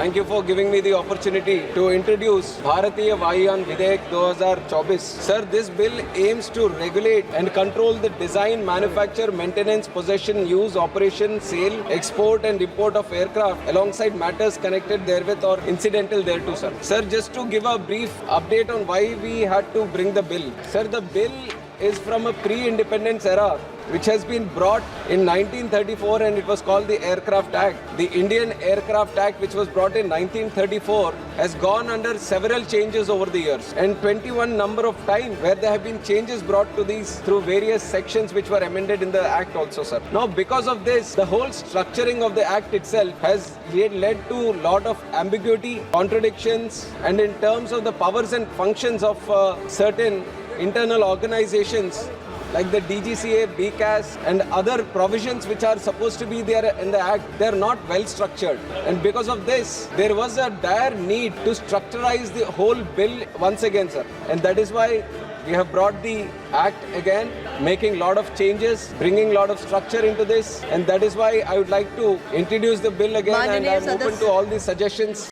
Thank you for giving me the opportunity to introduce Bharatiya Vayan Videk 2024. Sir, this bill aims to regulate and control the design, manufacture, maintenance, possession, use, operation, sale, export and import of aircraft alongside matters connected therewith or incidental thereto, sir. Sir, just to give a brief update on why we had to bring the bill. Sir, the bill is from a pre-independence era which has been brought in 1934 and it was called the Aircraft Act. The Indian Aircraft Act, which was brought in 1934, has gone under several changes over the years, and 21 number of times where there have been changes brought to these through various sections which were amended in the Act also, sir. Now, because of this, the whole structuring of the Act itself has led to a lot of ambiguity, contradictions, and in terms of the powers and functions of certain internal organizations like the DGCA, BCAS and other provisions which are supposed to be there in the Act, they are not well structured. And because of this, there was a dire need to structurize the whole bill once again, sir. And that is why we have brought the Act again, making a lot of changes, bringing a lot of structure into this. And that is why I would like to introduce the bill again, and I am open to all these suggestions.